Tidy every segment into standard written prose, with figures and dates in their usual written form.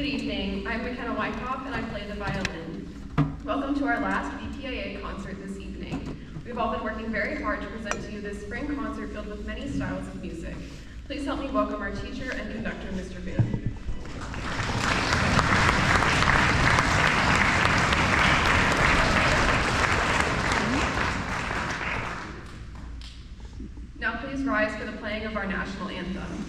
Good evening, I'm McKenna Wyckoff and I play the violin. Welcome to our last VPAA concert this evening. We've all been working very hard to present to you this spring concert filled with many styles of music. Please help me welcome our teacher and conductor, Mr. Boone. Now please rise for the playing of our national anthem.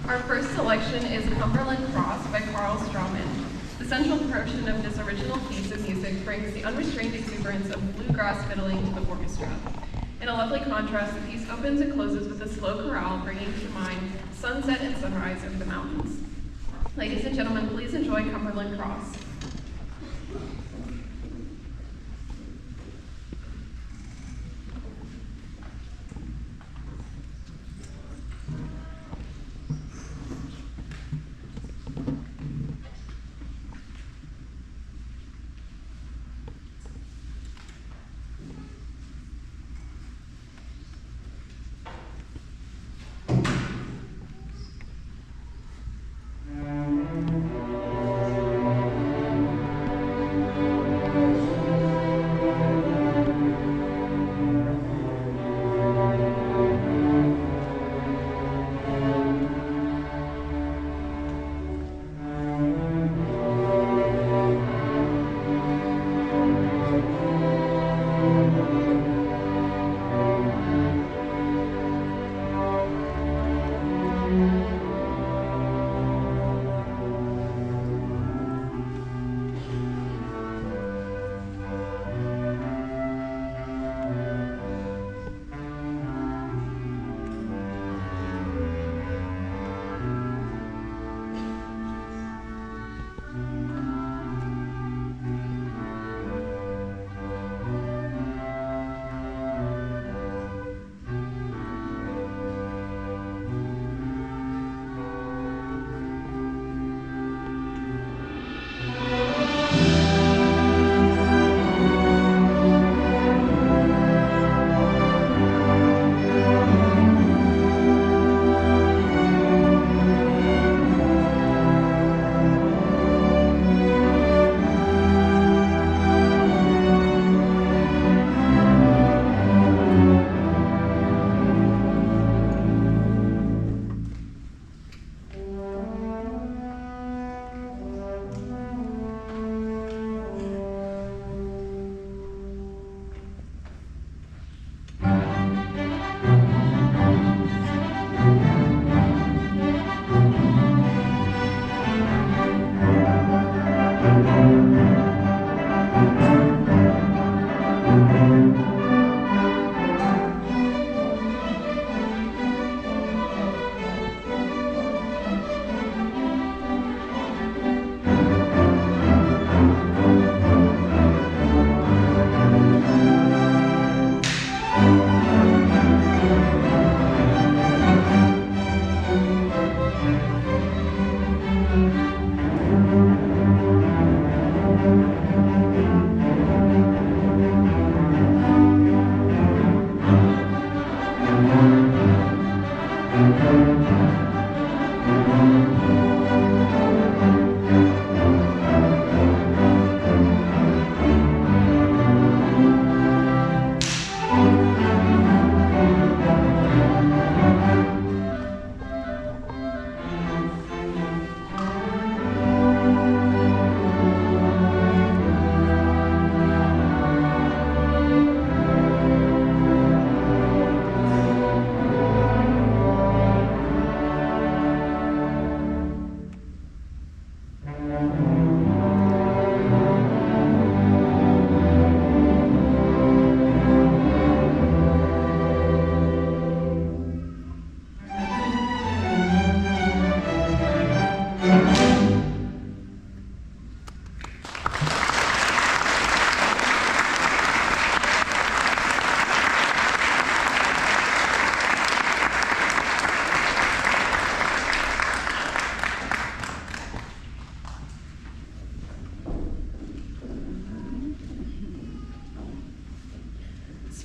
Our first selection is Cumberland Cross by Carl Strawman. The central portion of this original piece of music brings the unrestrained exuberance of bluegrass fiddling to the orchestra. In a lovely contrast, the piece opens and closes with a slow chorale bringing to mind sunset and sunrise over the mountains. Ladies and gentlemen, please enjoy Cumberland Cross.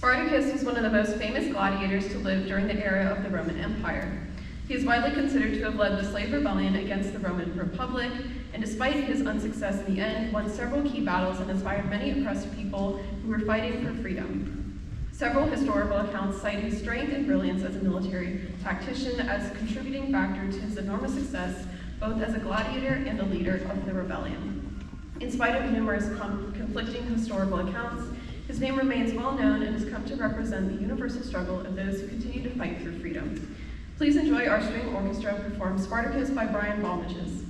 Spartacus was one of the most famous gladiators to live during the era of the Roman Empire. He is widely considered to have led the slave rebellion against the Roman Republic, and despite his unsuccess in the end, won several key battles and inspired many oppressed people who were fighting for freedom. Several historical accounts cite his strength and brilliance as a military tactician as a contributing factor to his enormous success, both as a gladiator and a leader of the rebellion. In spite of numerous conflicting historical accounts, his name remains well known and has come to represent the universal struggle of those who continue to fight for freedom. Please enjoy our string orchestra perform Spartacus by Brian Balmages.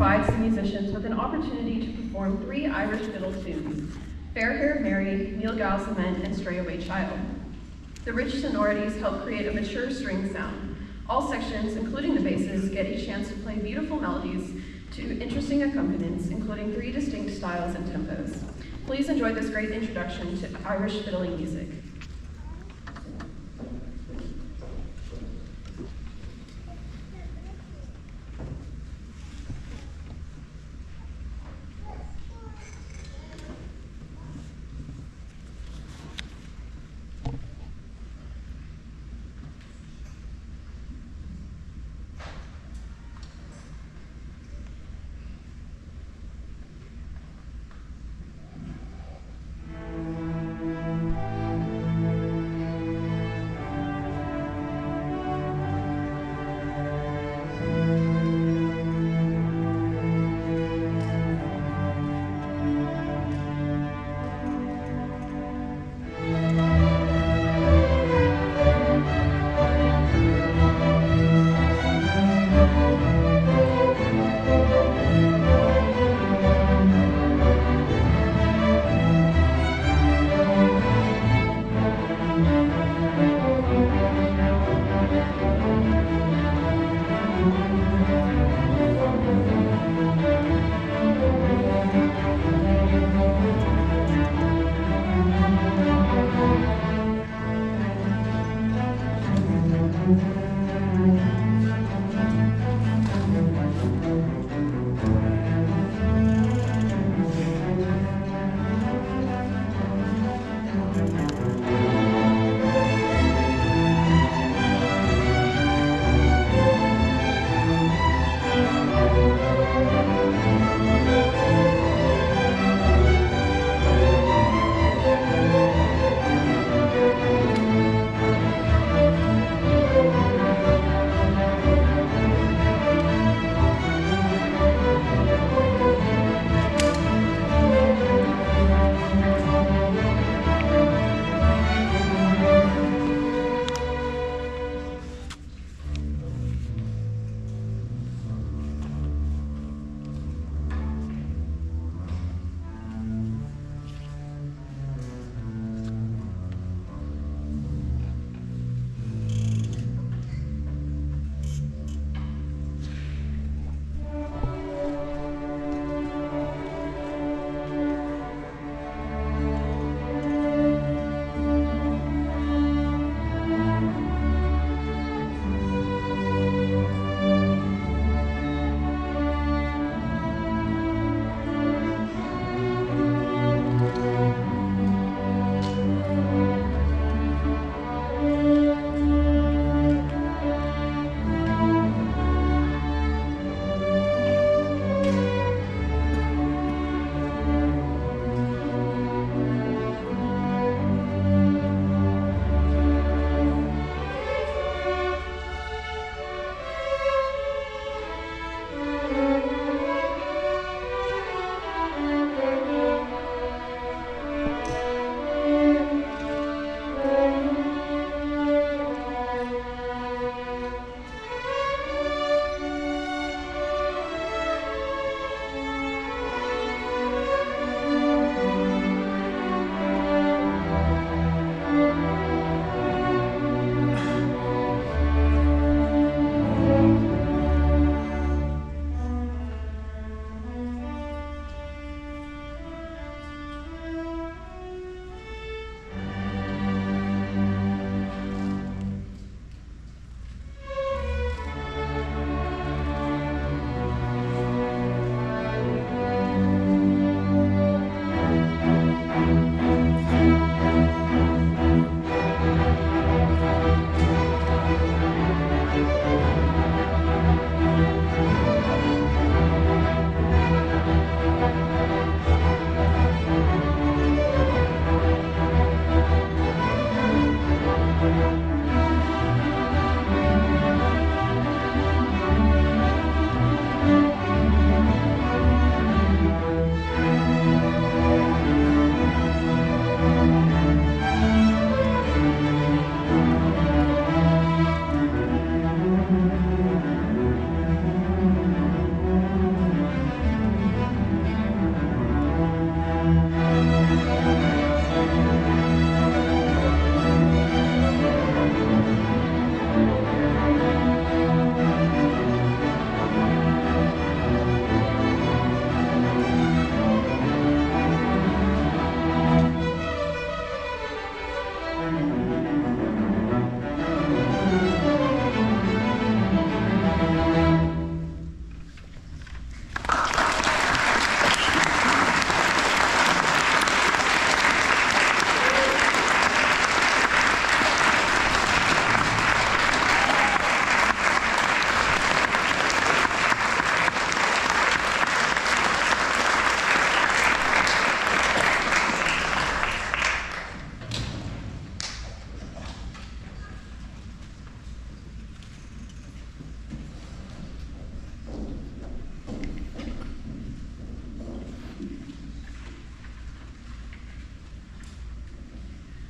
provides the musicians with an opportunity to perform 3 Irish fiddle tunes, Fair-Haired Mary, Neil Giles Lament, and Stray Away Child. The rich sonorities help create a mature string sound. All sections, including the basses, get a chance to play beautiful melodies to interesting accompaniments, including 3 distinct styles and tempos. Please enjoy this great introduction to Irish fiddling music.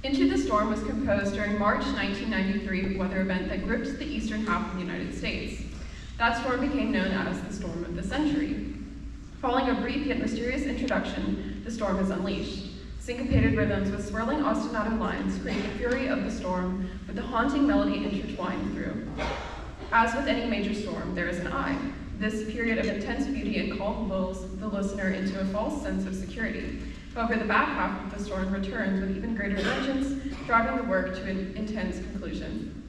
Into the Storm was composed during March 1993 weather event that gripped the eastern half of the United States. That storm became known as the Storm of the Century. Following a brief yet mysterious introduction, the storm is unleashed. Syncopated rhythms with swirling ostinato lines create the fury of the storm, with the haunting melody intertwined through. As with any major storm, there is an eye. This period of intense beauty and calm lulls the listener into a false sense of security. However, the back half of the storm returns with even greater vengeance, driving the work to an intense conclusion.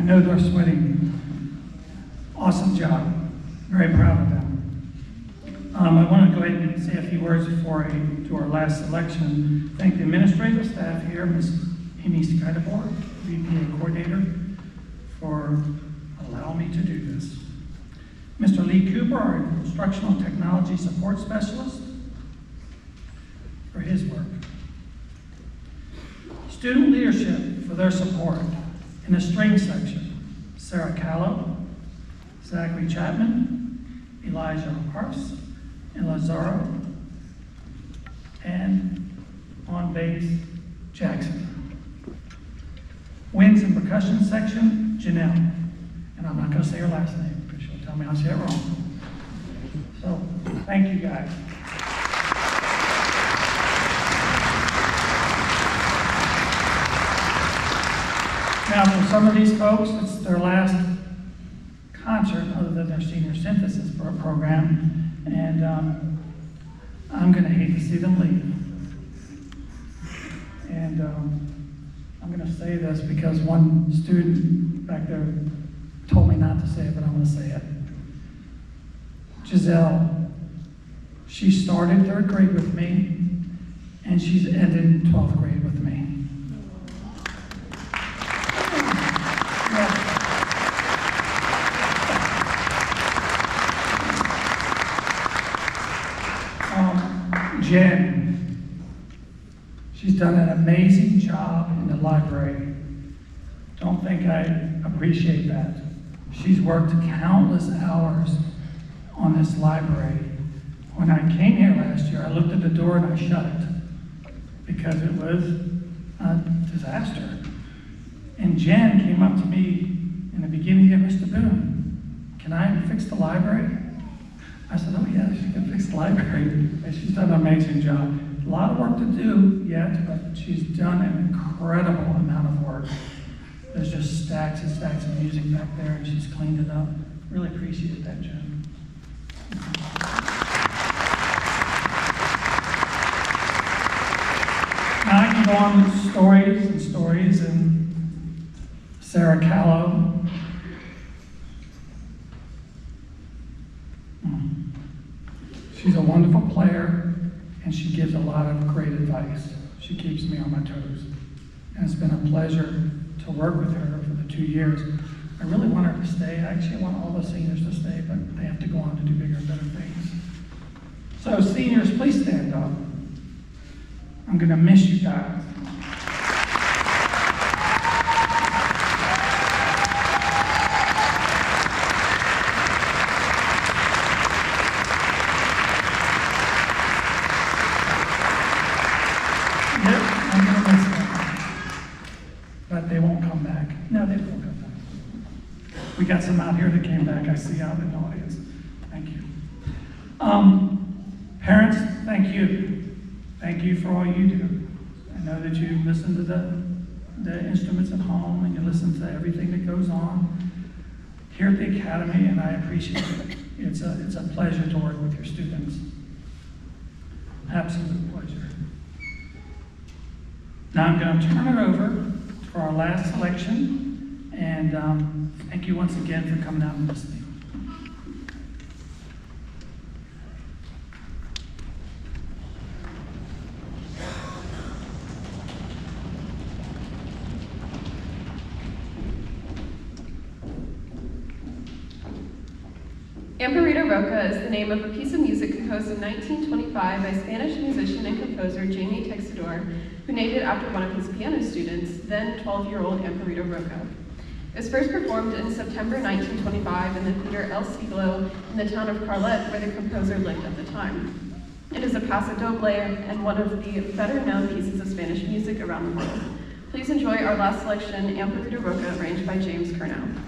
know they're sweating. Awesome job. Very proud of them. I want to go ahead and say a few words before I do our last selection. Thank the administrative staff here, Ms. Amy Skydebor, VPAA coordinator, for allowing me to do this. Mr. Lee Cooper, our instructional technology support specialist, for his work. Student leadership for their support. In the string section, Sarah Callow, Zachary Chapman, Elijah Hars, and Lazaro, and on bass, Jackson. Winds and percussion section, Janelle. And I'm not going to say her last name because she'll tell me I say it wrong. So, thank you guys. Now, for some of these folks, it's their last concert other than their senior synthesis program, and I'm going to hate to see them leave. And I'm going to say this because one student back there told me not to say it, but I'm going to say it. Giselle, she started 3rd grade with me, and she's ended 12th grade with me. Jen, she's done an amazing job in the library. Don't think I appreciate that. She's worked countless hours on this library. When I came here last year, I looked at the door and I shut it because it was a disaster. And Jen came up to me in the beginning of Mr. Boone, can I fix the library? I said, oh yeah, she can fix the library. And she's done an amazing job. A lot of work to do yet, but she's done an incredible amount of work. There's just stacks and stacks of music back there, and she's cleaned it up. Really appreciate that, Jen. Now I can go on with stories and stories, and Sarah Callow. She's a wonderful player, and she gives a lot of great advice. She keeps me on my toes. And it's been a pleasure to work with her for the 2 years. I really want her to stay. I actually want all the seniors to stay, but they have to go on to do bigger and better things. So seniors, please stand up. I'm gonna miss you guys. We got some out here that came back, I see out in the audience. Thank you. Parents, thank you. Thank you for all you do. I know that you listen to the instruments at home and you listen to everything that goes on here at the Academy, and I appreciate it. It's a pleasure to work with your students. Absolute pleasure. Now I'm going to turn it over for our last selection. And thank you once again for coming out and listening. Amparito Roca is the name of a piece of music composed in 1925 by Spanish musician and composer Jamie Texador, who named it after one of his piano students, then 12-year-old Amparito Roca. It was first performed in September 1925 in the theater El Siglo in the town of Carlet, where the composer lived at the time. It is a paso doble and one of the better-known pieces of Spanish music around the world. Please enjoy our last selection, Amparito Roca, arranged by James Curnow.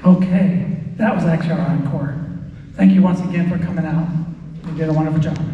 Okay, that was actually our encore. Thank you once again for coming out. You did a wonderful job.